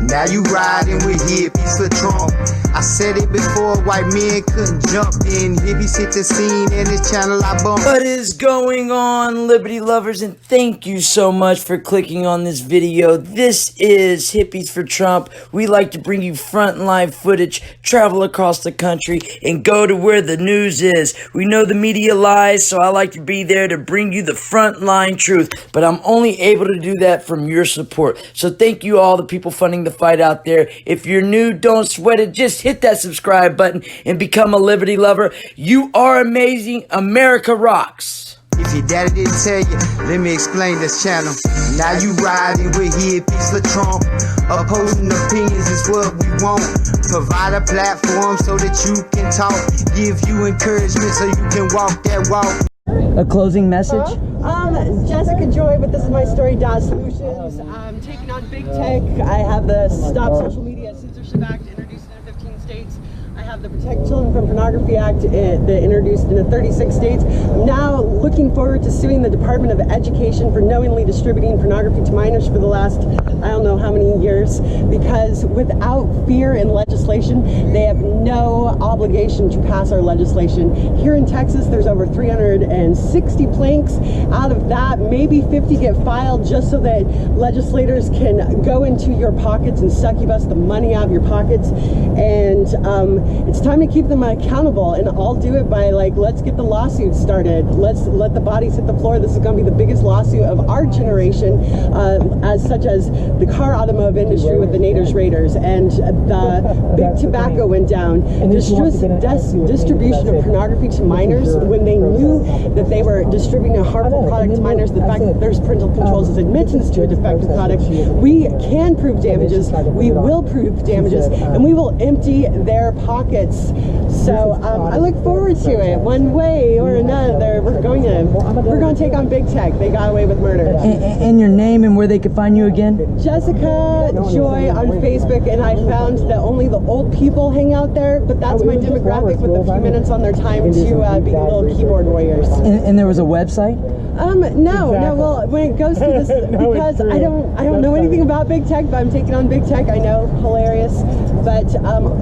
Now you riding with hippies for Trump. I said it before, white men couldn't jump in. Hippies hit the scene and this channel I bump. What is going on, Liberty lovers? And thank you so much for clicking on this video. This is Hippies for Trump. We like to bring you frontline footage, travel across the country, and go to where the news is. We know the media lies, so I like to be there to bring you the frontline truth. But I'm only able to do that from your support. So thank you all the people funding the fight out there. If you're new, don't sweat it. Just hit that subscribe button and become a Liberty lover. You are amazing. America rocks. If your daddy didn't tell you, let me explain this channel. Now you riding with hippies for Trump. Opposing opinions is what we want. Provide a platform so that you can talk. Give you encouragement so you can walk that walk. A closing message? Jessica Joy, but this is my story, Solutions. I'm taking on big tech. I have the Stop Social Media Censorship Act introduced in 15 states. I have the Protect Children from Pornography Act that introduced in 36 states. I'm now looking forward to suing the Department of Education for knowingly distributing pornography to minors for the last, I don't know how many years, because without fear in legislation, they have no obligation to pass our legislation. Here in Texas, there's over 360 planks. Out of that, maybe 50 get filed just so that legislators can go into your pockets and succubus the money out of your pockets. And it's time to keep them accountable, and I'll do it by, like, let's get the lawsuits started. Let's let the bodies hit the floor. This is going to be the biggest lawsuit of our generation, as such as the car automotive industry with the Naders Raiders, and the big tobacco went down. Distribution of pornography to minors when they knew that they were distributing a harmful product to minors. The fact that there's parental controls is admittance to a defective product. We can prove damages. We will prove damages, and we will empty their pockets. So I look forward to it one way or another. We're going to take on big tech. They got away with murder. And your name and where they can find you again? Jessica Joy on Facebook, and I found that only the old people hang out there, but that's my demographic with a few minutes on their time to be little keyboard warriors. And there was a website? No. Well, when it goes to this, because I don't know anything about big tech, but I'm taking on big tech. I know, hilarious, but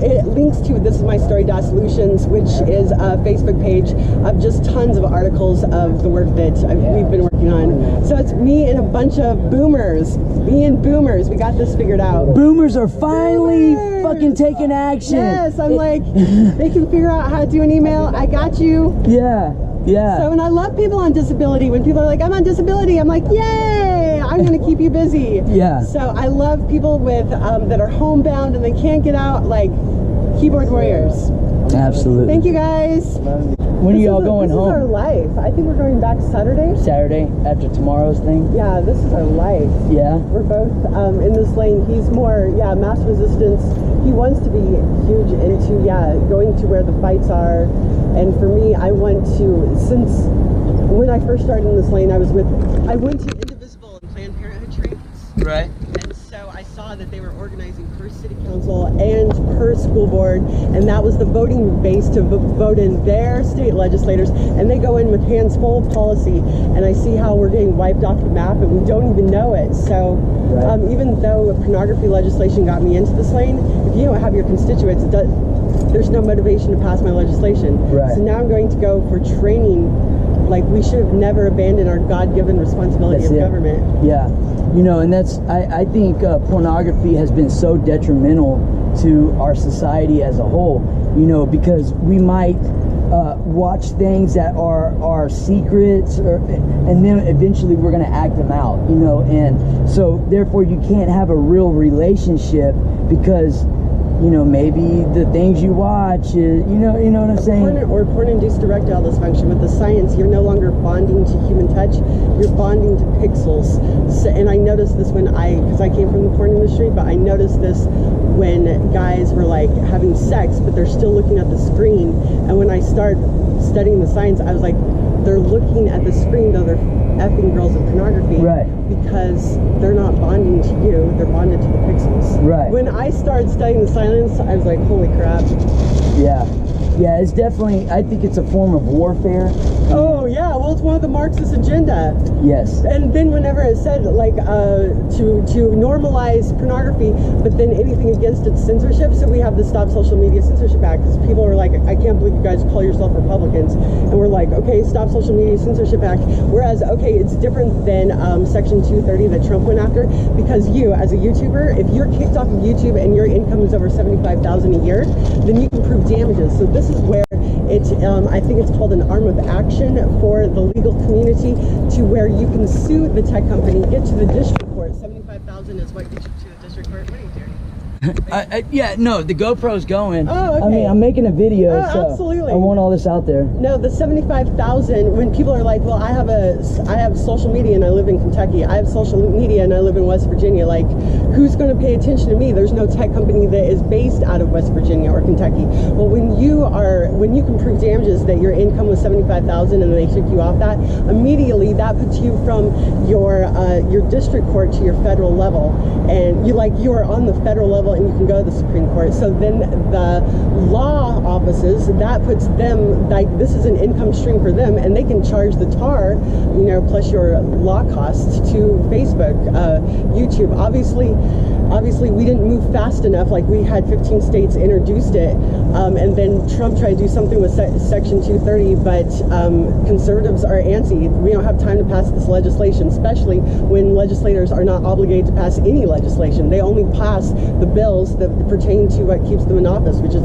it links to This Is My Story Solutions, which is a Facebook page of just tons of articles of the work that we've been working on. So it's me and a bunch of boomers. Me and boomers, we got this figured out. Boomers are finally fucking taking action. Yes, I'm like, they can figure out how to do an email. I got you. Yeah. Yeah. So, and I love people on disability. When people are like, I'm on disability, I'm like, yay, I'm going to keep you busy. Yeah. So I love people with that are homebound and they can't get out, like keyboard warriors. Absolutely. Thank you, guys. When are y'all going home? This is our life. I think we're going back Saturday. Saturday, after tomorrow's thing? Yeah, this is our life. Yeah. We're both in this lane. He's more, mass resistance. He wants to be huge into, going to where the fights are. And for me, I want to, since when I first started in this lane, I went to Indivisible and Planned Parenthood trainings. Right. And so I saw that they were organizing per city council and per school board, and that was the voting base to vote in their state legislators, and they go in with hands full of policy, and I see how we're getting wiped off the map and we don't even know it. So even though pornography legislation got me into this lane, if you don't have your constituents, there's no motivation to pass my legislation. Right. So now I'm going to go for training. Like, we should have never abandoned our God-given responsibility of government. Yeah. You know, and that's, I think pornography has been so detrimental to our society as a whole, you know, because we might watch things that are secrets, and then eventually we're going to act them out, you know, and so therefore you can't have a real relationship because, you know, maybe the things you watch is, you know what I'm saying? Or porn-induced erectile dysfunction. With the science, you're no longer bonding to human touch, you're bonding to pixels. So, and I noticed this because I came from the porn industry, but I noticed this when guys were like having sex, but they're still looking at the screen. And when I started studying the science, I was like, they're looking at the screen though they're effing girls with pornography. Right. Because they're not bonding to you, they're bonded to the pixels. Right. When I started studying the science, I was like, holy crap. Yeah. Yeah, it's definitely, I think it's a form of warfare. Oh, yeah, well, it's one of the Marxist agenda. Yes. And then whenever it said like to normalize pornography, but then anything against its censorship, so we have the Stop Social Media Censorship Act, because people are like, I can't believe you guys call yourself Republicans, and we're like, okay, Stop Social Media Censorship Act. Whereas, okay, it's different than Section 230 that Trump went after, because you, as a YouTuber, if you're kicked off of YouTube and your income is over $75,000 a year, then you can prove damages. So this is where it's, I think it's called an arm of action for the legal community, to where you can sue the tech company, get to the district court. 75,000 is what gets you to the district court. What are you doing? Yeah, no, the GoPro's going. Oh, okay. I mean, I'm making a video, Oh, so absolutely. I want all this out there. No, the 75,000, when people are like, well, I have social media and I live in Kentucky. I have social media and I live in West Virginia. Like, who's going to pay attention to me? There's no tech company that is based out of West Virginia or Kentucky. Well, when you can prove damages that your income was 75,000 and they took you off that, immediately that puts you from your district court to your federal level, and you are on the federal level and you can go to the Supreme Court. So then the law offices, that puts them, like, this is an income stream for them, and they can charge the tar, plus your law costs to Facebook, YouTube. Obviously we didn't move fast enough. Like, we had 15 states introduced it, and then Trump tried to do something with Section 230, but conservatives are antsy. We don't have time to pass this legislation, especially when legislators are not obligated to pass any legislation. They only pass the bills that pertain to what keeps them in office, which is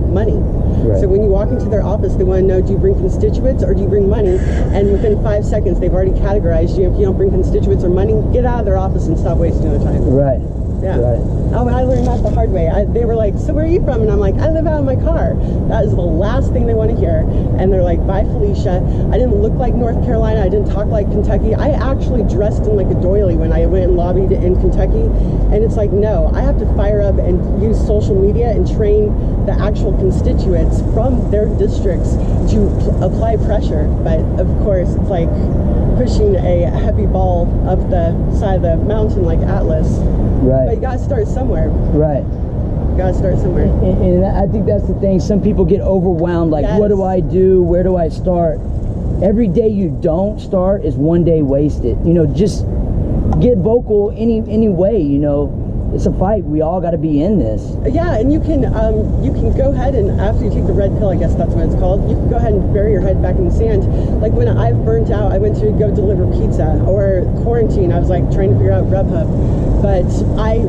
money. Right. So when you walk into their office, they want to know, do you bring constituents or do you bring money? And within 5 seconds, they've already categorized you. If you don't bring constituents or money, get out of their office and stop wasting their time. Right. Yeah. Right. Oh, I learned that the hard way. They were like, so where are you from? And I'm like, I live out of my car. That is the last thing they want to hear. And they're like, bye, Felicia. I didn't look like North Carolina. I didn't talk like Kentucky. I actually dressed in like a doily when I went and lobbied in Kentucky. And it's like, no, I have to fire up and use social media and train the actual constituents from their districts to apply pressure. But of course, it's like pushing a heavy ball up the side of the mountain like Atlas. Right. But you gotta start somewhere. Right. You gotta start somewhere. And I think that's the thing. Some people get overwhelmed. Like, Yes. what do I do? Where do I start? Every day you don't start is one day wasted. Just get vocal any way. It's a fight. We all got to be in this. Yeah, and you can go ahead and, after you take the red pill, I guess that's what it's called, you can go ahead and bury your head back in the sand. Like, when I've burnt out, I went to go deliver pizza, or quarantine, I was like trying to figure out Grubhub. But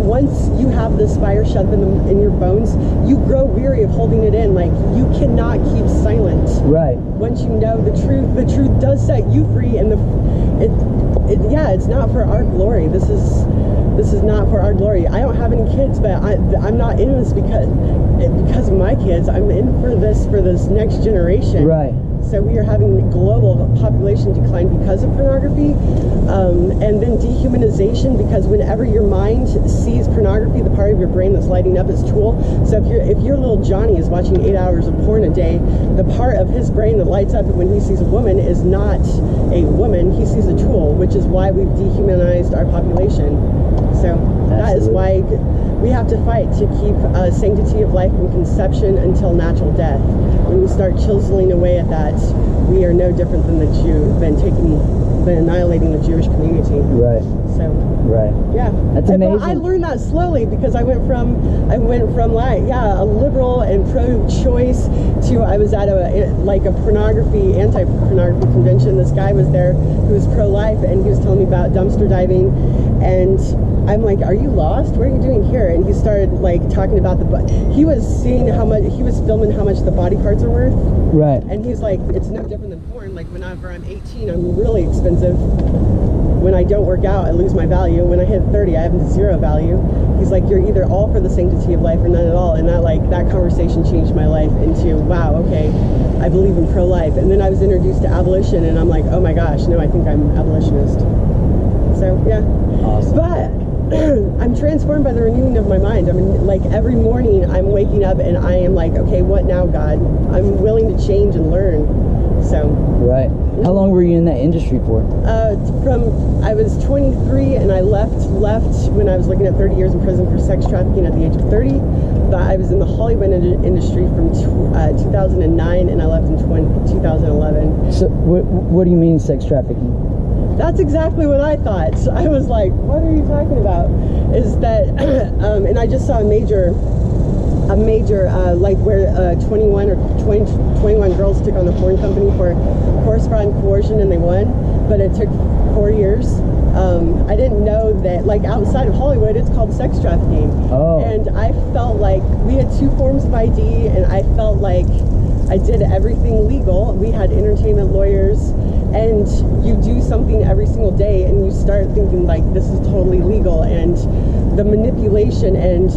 once you have this fire shut up in your bones, you grow weary of holding it in. Like, you cannot keep silent. Right. Once you know the truth does set you free, and it's not for our glory. This is not for our glory. I don't have any kids, but I'm not in this because of my kids. I'm in for this next generation. Right. So we are having global population decline because of pornography, and then dehumanization, because whenever your mind sees pornography, the part of your brain that's lighting up is tool. So if your little Johnny is watching 8 hours of porn a day, the part of his brain that lights up when he sees a woman is not a woman. He sees a tool, which is why we've dehumanized our population. So that is why we have to fight to keep sanctity of life from conception until natural death. When we start chiseling away at that, we are no different than than annihilating the Jewish community. Right. So. Right. Yeah. That's amazing. But I learned that slowly, because I went from like, a liberal and pro-choice to, I was at a anti-pornography convention. This guy was there who was pro-life, and he was telling me about dumpster diving, and I'm like, are you lost? What are you doing here? And he started like talking about he was filming how much the body parts are worth. Right. And he's like, it's no different than porn. Like, whenever I'm 18, I'm really expensive. When I don't work out, I lose my value. When I hit 30, I have zero value. He's like, you're either all for the sanctity of life or none at all. And that conversation changed my life into, wow, okay, I believe in pro-life. And then I was introduced to abolition, and I'm like, oh my gosh, no, I think I'm abolitionist. So, yeah. Awesome. But I'm transformed by the renewing of my mind. I mean, like, every morning I'm waking up and I am like, okay, what now, God? I'm willing to change and learn. So Right. How long were you in that industry for? I was 23 and I left when I was looking at 30 years in prison for sex trafficking at the age of 30. But I was in the Hollywood industry from 2009 and I left in 2011. So what do you mean sex trafficking? That's exactly what I thought. So I was like, what are you talking about? Is that, and I just saw a major like where 21 girls took on the porn company for force, fraud, and coercion, and they won, but it took 4 years. I didn't know that, like, outside of Hollywood, it's called sex trafficking. Oh. And I felt like we had 2 forms of ID, and I felt like I did everything legal. We had entertainment lawyers, and you do something every single day, and you start thinking, like, this is totally legal, and the manipulation and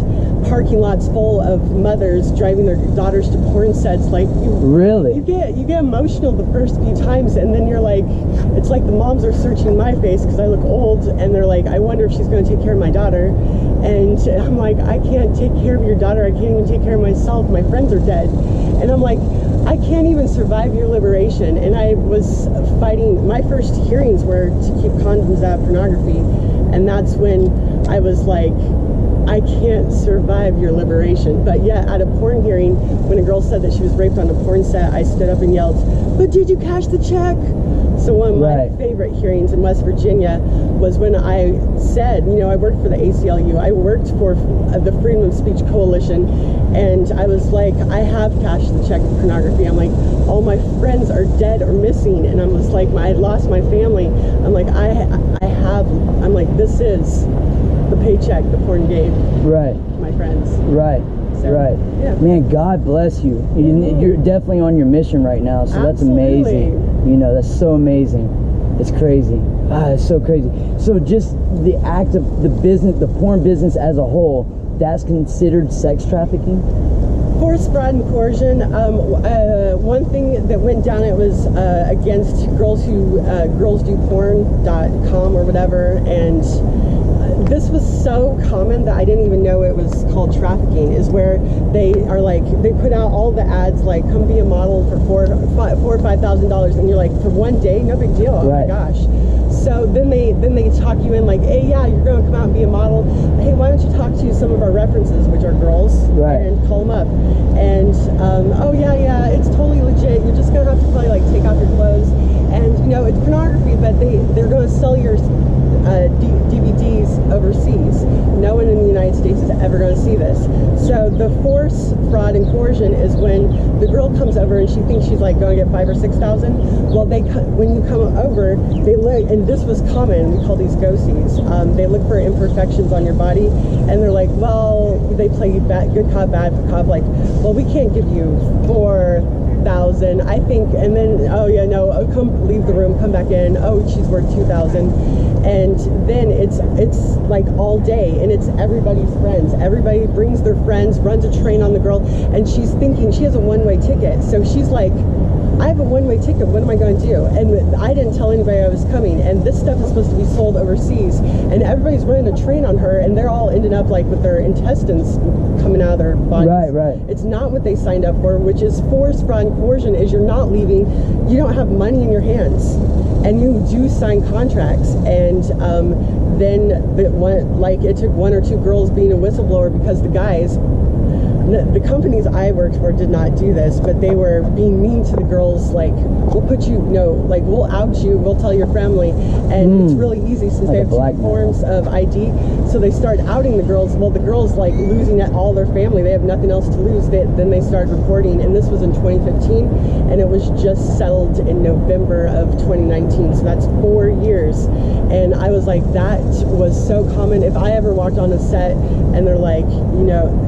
parking lots full of mothers driving their daughters to porn sets, like, Really? you get emotional the first few times, and then you're like, it's like the moms are searching my face because I look old, and they're like, I wonder if she's going to take care of my daughter. And I'm like, I can't take care of your daughter. I can't even take care of myself. My friends are dead. And I'm like, I can't even survive your liberation. And I was fighting. My first hearings were to keep condoms out of pornography, and that's when I was like, I can't survive your liberation. But yeah, at a porn hearing, when a girl said that she was raped on a porn set, I stood up and yelled, but did you cash the check? So one of my favorite hearings in West Virginia was when I said, you know, I worked for the ACLU, I worked for the Freedom of Speech Coalition, and I was like, I have cashed the check for pornography. I'm like, all my friends are dead or missing, and I was like, I lost my family. I'm like, I'm like, this is the paycheck the porn gave my friends. Right. Yeah. Man, God bless you. You're definitely on your mission right now, so that's Absolutely. amazing. You know, that's so amazing. It's crazy. It's so crazy. So just the act of the porn business as a whole, that's considered sex trafficking? Force, fraud, and coercion. One thing that went down, it was against girlsdoporn.com or whatever, and this was so common that I didn't even know it was called trafficking, is where they are like, they put out all the ads like, come be a model for $4,000 or $5,000, and you're like, for one day, no big deal. Oh my gosh. So then they talk you in like, hey, yeah, you're going to come out and be a model. Hey, why don't you talk to some of our references, which are girls, and call them up. And oh yeah, it's totally legit. You're just going to have to probably like take off your clothes. And you know, it's pornography, but they're going to sell your DVDs overseas. No one in the United States is ever going to see this. So the force, fraud, and coercion is when the girl comes over and she thinks she's like going to get $5,000 or $6,000. Well, when you come over, they look, and this was common. We call these ghosties. They look for imperfections on your body, and they're like, well, they play good cop, bad cop. Like, well, we can't give you $4,000, I think, and then, oh yeah, no, come leave the room, come back in, oh, she's worth $2,000. And then it's like all day, and it's everybody's friends. Everybody brings their friends, runs a train on the girl, and she's thinking she has a one-way ticket. So she's like, I have a one-way ticket, what am I going to do? And I didn't tell anybody I was coming, and this stuff is supposed to be sold overseas, and everybody's running a train on her, and they're all ending up like with their intestines coming out of their bodies. Right. It's not what they signed up for, which is force, fraud, and coercion. Is you're not leaving, you don't have money in your hands, and you do sign contracts. And then it took 1 or 2 girls being a whistleblower, because the guys, the companies I worked for did not do this, but they were being mean to the girls, like, we'll put you, like, we'll out you, we'll tell your family, and it's really easy since they have 2 forms of ID, so they start outing the girls. Well, the girls, like, losing all their family, they have nothing else to lose, then they started reporting, and this was in 2015, and it was just settled in November of 2019, so that's 4 years, and I was like, that was so common. If I ever walked on a set, and they're like,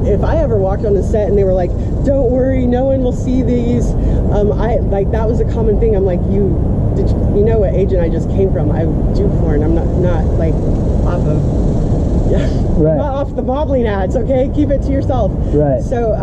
if I ever walked on a set and they were like, don't worry, no one will see these, that was a common thing. I'm like, you know what agent I just came from? I do porn. I'm not like off of, I'm not off the modeling ads, okay? Keep it to yourself. So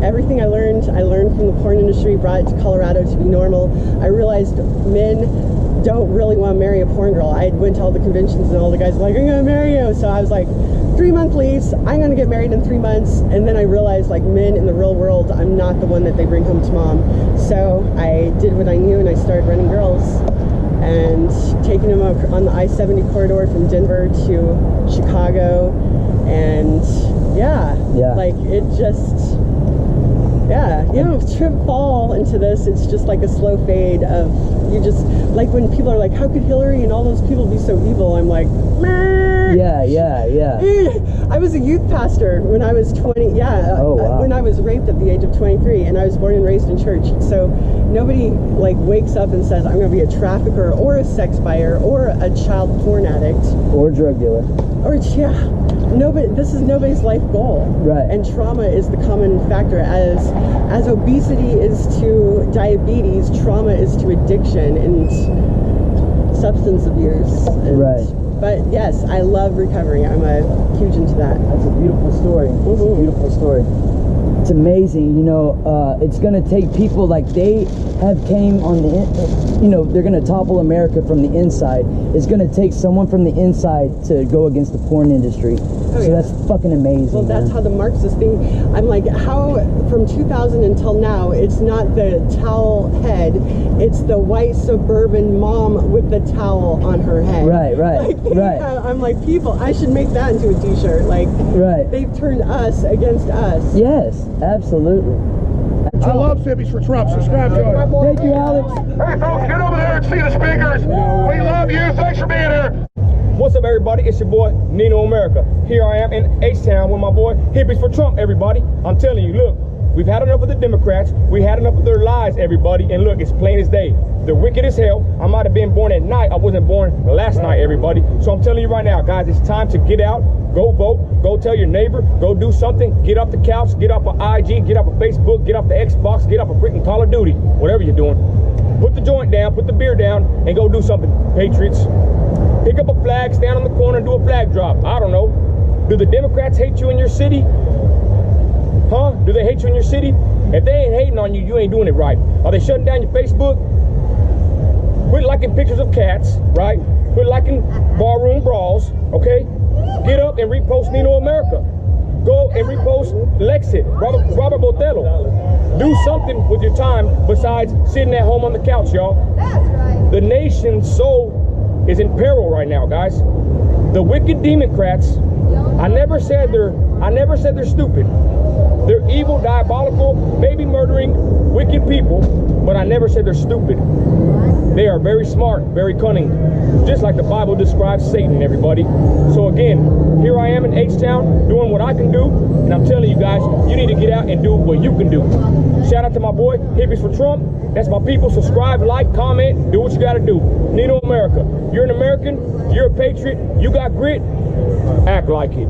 everything I learned from the porn industry, brought it to Colorado to be normal. I realized men don't really want to marry a porn girl. I went to all the conventions and all the guys were like, I'm gonna marry you. So I was like, 3-month lease, I'm gonna get married in 3 months. And then I realized, like, men in the real world, I'm not the one that they bring home to mom. So I did what I knew and I started running girls and taking them on the I-70 corridor from Denver to Chicago. And yeah. Like, it just, you know, trip fall into this, it's just like a slow fade of, you just, like when people are like, how could Hillary and all those people be so evil? I'm like, meh. I was a youth pastor when I was 20, when I was raped at the age of 23, and I was born and raised in church. So nobody like wakes up and says, I'm going to be a trafficker or a sex buyer or a child porn addict. Or drug dealer. Or, nobody, this is nobody's life goal. Right. And trauma is the common factor. As obesity is to diabetes, trauma is to addiction and substance abuse. And, but yes, I love recovery. I'm huge into that. That's a beautiful story. It's a beautiful story. It's amazing, you know. It's gonna take people like they have came on the, you know, they're gonna topple America from the inside. It's gonna take someone from the inside to go against the porn industry. So that's fucking amazing. Well, that's how the Marxist thing. I'm like, how from 2000 until now, it's not the towel head, it's the white suburban mom with the towel on her head. I'm like, people, I should make that into a t-shirt. Like, they've turned us against us. Yes, absolutely. I love Hippies for Trump. Subscribe to us. Thank you, Alex. Hey, folks, get over there and see the speakers. We love you. Thanks for being here. What's up, everybody? It's your boy, Nino America. Here I am in H-Town with my boy, Hippies for Trump, everybody. I'm telling you, look, we've had enough of the Democrats. We had enough of their lies, everybody. And look, it's plain as day. They're wicked as hell. I might have been born at night. I wasn't born last night, everybody. So I'm telling you right now, guys, it's time to get out, go vote, go tell your neighbor, go do something, get off the couch, get off of IG, get off of Facebook, get off the Xbox, get off of freaking Call of Duty, whatever you're doing. Put the joint down, put the beer down, and go do something, patriots. Pick up a flag, stand on the corner, and do a flag drop. I don't know. Do the Democrats hate you in your city? Huh? Do they hate you in your city? If they ain't hating on you, you ain't doing it right. Are they shutting down your Facebook? Quit liking pictures of cats, right? Quit liking barroom brawls, okay? Get up and repost Nino America. Go and repost Lexit, Robert Botello. Do something with your time besides sitting at home on the couch, y'all. That's right. The nation's soul is in peril right now, guys. The wicked Democrats, I never said they're stupid. They're evil, diabolical, baby murdering, wicked people, but I never said they're stupid. They are very smart, very cunning, just like the Bible describes Satan, everybody. So again, here I am in H-Town doing what I can do, and I'm telling you guys, you need to get out and do what you can do. Shout out to my boy, Hippies for Trump. That's my people. Subscribe, like, comment, do what you gotta do. Nino America. You're an American, you're a patriot, you got grit, act like it.